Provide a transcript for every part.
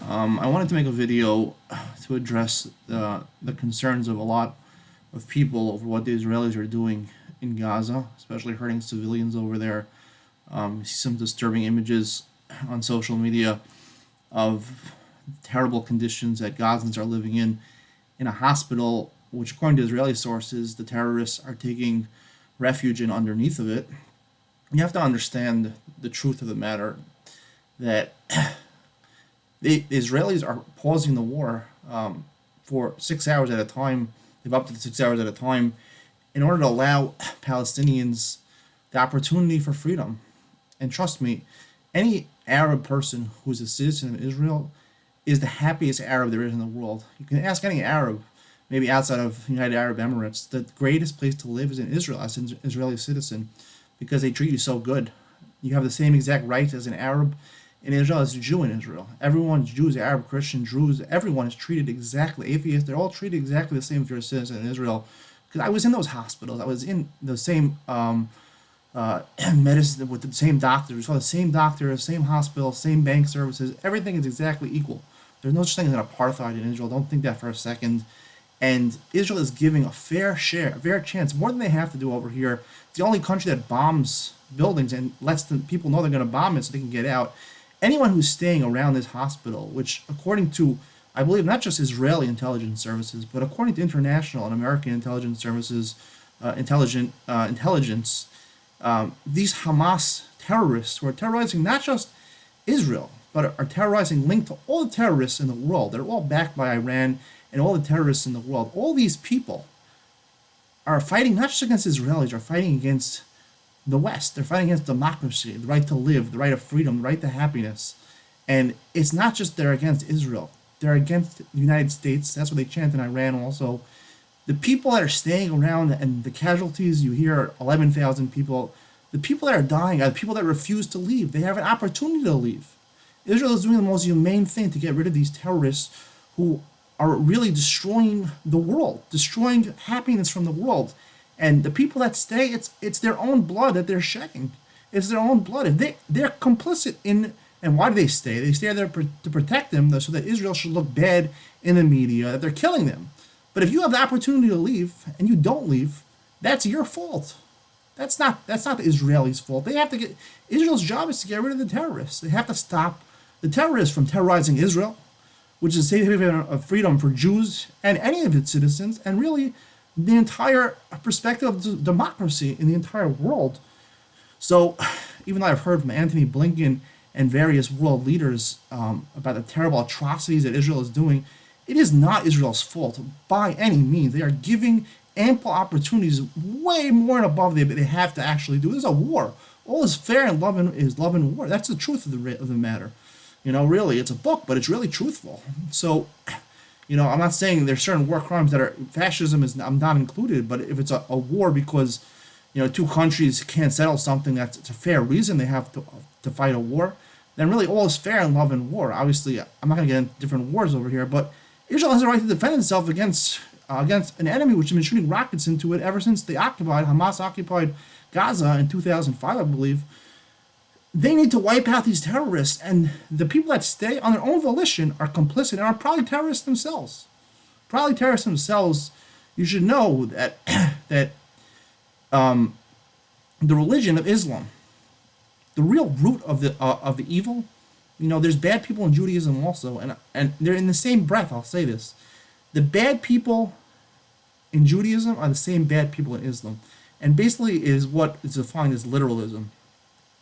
I wanted to make a video to address the concerns of a lot of people over what the Israelis are doing in Gaza, especially hurting civilians over there. You see some disturbing images on social media of terrible conditions that Gazans are living in a hospital, which, according to Israeli sources, the terrorists are taking refuge in underneath of it. You have to understand the truth of the matter that the Israelis are pausing the war for 6 hours at a time. They've up to 6 hours at a time in order to allow Palestinians the opportunity for freedom. And trust me, any Arab person who's a citizen of Israel is the happiest Arab there is in the world. You can ask any Arab, maybe outside of the United Arab Emirates, the greatest place to live is in Israel as an Israeli citizen because they treat you so good. You have the same exact rights as an Arab in Israel as a Jew in Israel. Everyone's Jews, Arab, Christian, Druze, everyone is treated exactly, atheists, they're all treated exactly the same if you're a citizen in Israel. Because I was in those hospitals, I was in the same medicine with the same doctor. We saw the same doctor, same hospital, same bank services. Everything is exactly equal. There's no such thing as an apartheid in Israel. Don't think that for a second. And Israel is giving a fair share, a fair chance, more than they have to do over here. It's the only country that bombs buildings and lets the people know they're going to bomb it so they can get out. Anyone who's staying around this hospital, which according to, I believe, not just Israeli intelligence services, but according to international and American intelligence services, intelligence, these Hamas terrorists who are terrorizing not just Israel, but are terrorizing linked to all the terrorists in the world. They're all backed by Iran and all the terrorists in the world. All these people are fighting not just against Israelis, are fighting against the West. They're fighting against democracy, the right to live, the right of freedom, the right to happiness. And it's not just they're against Israel. They're against the United States. That's what they chant in Iran also. The people that are staying around and the casualties, you hear 11,000 people. The people that are dying are the people that refuse to leave. They have an opportunity to leave. Israel is doing the most humane thing to get rid of these terrorists who are really destroying the world, destroying happiness from the world. And the people that stay, it's their own blood that they're shedding. It's their own blood. If they're complicit in, and why do they stay? They stay there to protect them, so that Israel should look bad in the media that they're killing them. But if you have the opportunity to leave and you don't leave, that's your fault. That's not the Israelis' fault. They have to get Israel's job is to get rid of the terrorists. They have to stop the terrorists from terrorizing Israel, which is a safe haven of freedom for Jews and any of its citizens, and really the entire perspective of democracy in the entire world. So, even though I've heard from Antony Blinken and various world leaders about the terrible atrocities that Israel is doing, it is not Israel's fault by any means. They are giving ample opportunities, way more and above they have to actually do. This is a war. All is fair in love and is love and war. That's the truth of the matter. Really, it's a book, but it's really truthful. So, I'm not saying there's certain war crimes that are fascism is I'm not included, but if it's a war because two countries can't settle something that's it's a fair reason they have to fight a war, then really all is fair in love and war. Obviously, I'm not going to get into different wars over here, but Israel has a right to defend itself against an enemy which has been shooting rockets into it ever since Hamas occupied Gaza in 2005, I believe. They need to wipe out these terrorists, and the people that stay on their own volition are complicit and are probably terrorists themselves. Probably terrorists themselves. You should know that that the religion of Islam, the real root of the evil, there's bad people in Judaism also, and they're in the same breath. I'll say this: the bad people in Judaism are the same bad people in Islam, and basically is what is defined as literalism.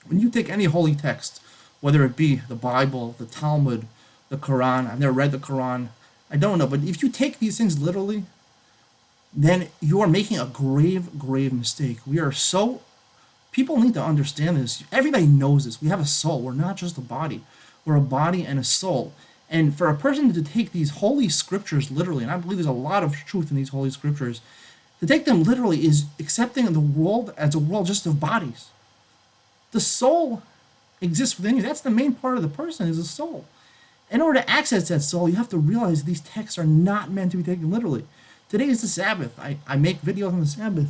When you take any holy text, whether it be the Bible, the Talmud, the Quran, I've never read the Quran, I don't know, but if you take these things literally, then you are making a grave, grave mistake. People need to understand this. Everybody knows this. We have a soul. We're not just a body. We're a body and a soul. And for a person to take these holy scriptures literally, and I believe there's a lot of truth in these holy scriptures, to take them literally is accepting the world as a world just of bodies. The soul exists within you. That's the main part of the person is the soul. In order to access that soul, you have to realize these texts are not meant to be taken literally. Today is the Sabbath. I make videos on the Sabbath.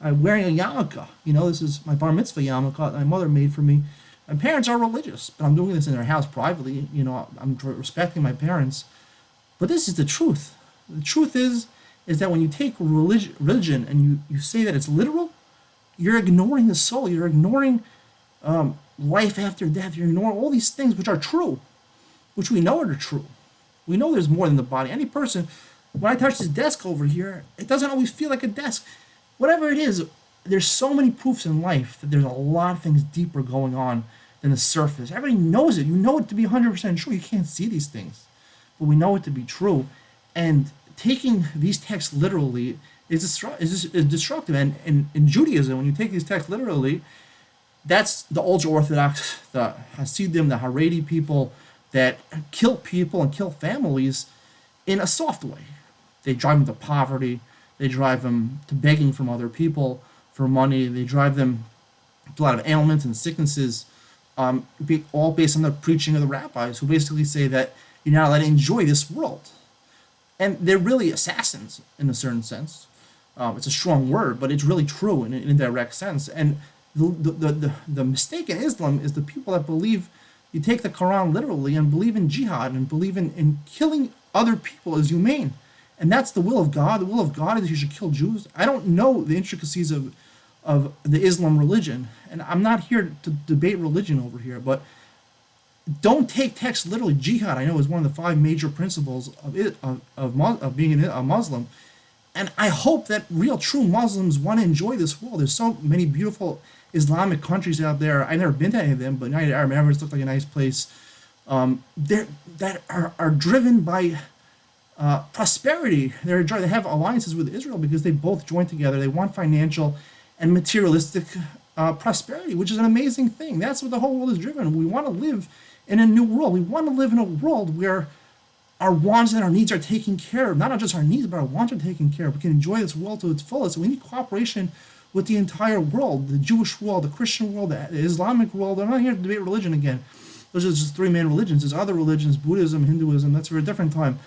I'm wearing a yarmulke. This is my bar mitzvah yarmulke that my mother made for me My parents are religious, but I'm doing this in their house privately. I'm respecting my parents. But this is the truth. The truth is that when you take religion and you say that it's literal, you're ignoring the soul. You're ignoring life after death. You're ignoring all these things which are true, which we know are true. We know there's more than the body. Any person, when I touch this desk over here, it doesn't always feel like a desk. Whatever it is, there's so many proofs in life that there's a lot of things deeper going on than the surface. Everybody knows it. You know it to be 100% true. You can't see these things, but we know it to be true. And taking these texts literally is destructive. And in Judaism, when you take these texts literally, that's the ultra-Orthodox, the Hasidim, the Haredi people that kill people and kill families in a soft way. They drive them to poverty. They drive them to begging from other people for money. They drive them to a lot of ailments and sicknesses, all based on the preaching of the rabbis, who basically say that you're not allowed to enjoy this world. And they're really assassins in a certain sense. It's a strong word, but it's really true in an indirect sense. And the mistake in Islam is the people that believe you take the Quran literally and believe in jihad and believe in killing other people as humane. And that's the will of God. The will of God is you should kill Jews. I don't know the intricacies of the Islam religion, and I'm not here to debate religion over here, but don't take text literally. Jihad, I know, is one of the 5 major principles of being a Muslim. And I hope that real, true Muslims want to enjoy this world. There's so many beautiful Islamic countries out there. I've never been to any of them, but United Arab Emirates look like a nice place. That are driven by prosperity. They have alliances with Israel because they both join together. They want financial and materialistic prosperity, which is an amazing thing. That's what the whole world is driven. We want to live in a new world. We want to live in a world where our wants and our needs are taken care of. Not just our needs, but our wants are taken care of. We can enjoy this world to its fullest. We need cooperation with the entire world, the Jewish world, the Christian world, the Islamic world. I'm not here to debate religion again. Those are just 3 main religions. There's other religions, Buddhism, Hinduism. That's for a different time.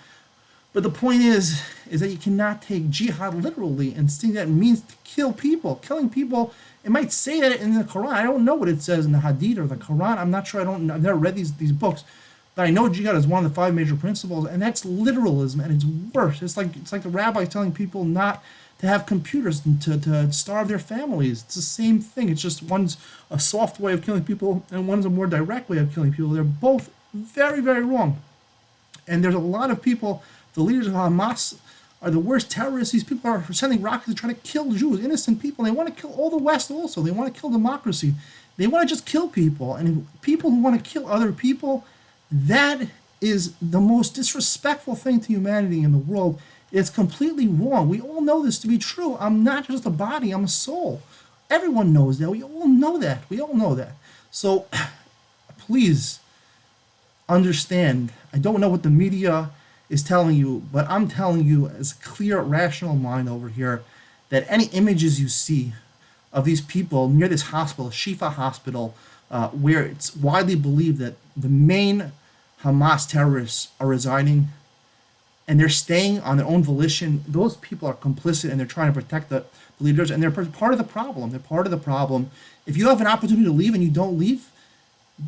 But the point is that you cannot take jihad literally and think that means to kill people. Killing people, it might say that in the Quran. I don't know what it says in the Hadith or the Quran. I'm not sure. I've never read these books. But I know jihad is one of the 5 major principles, and that's literalism, and it's worse. It's like the rabbis telling people not to have computers and to starve their families. It's the same thing. It's just one's a soft way of killing people, and one's a more direct way of killing people. They're both very, very wrong. And there's a lot of people, the leaders of Hamas are the worst terrorists. These people are sending rockets to try to kill Jews, innocent people. They want to kill all the West also. They want to kill democracy. They want to just kill people. And people who want to kill other people, that is the most disrespectful thing to humanity in the world. It's completely wrong. We all know this to be true. I'm not just a body, I'm a soul. Everyone knows that. We all know that. We all know that. So please understand. I don't know what the media is telling you, but I'm telling you as a clear, rational mind over here that any images you see of these people near this hospital, Shifa Hospital, where it's widely believed that the main Hamas terrorists are residing and they're staying on their own volition, those people are complicit and they're trying to protect the leaders, and they're part of the problem. They're part of the problem. If you have an opportunity to leave and you don't leave,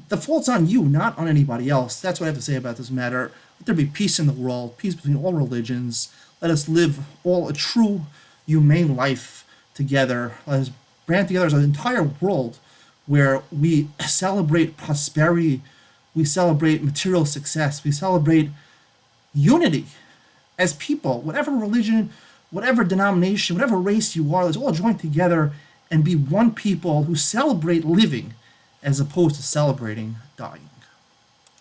the fault's on you, not on anybody else. That's what I have to say about this matter. Let there be peace in the world, peace between all religions. Let us live all a true, humane life together. Let us band together as an entire world where we celebrate prosperity, we celebrate material success, we celebrate unity as people, whatever religion, whatever denomination, whatever race you are. Let's all join together and be one people who celebrate living as opposed to celebrating dying.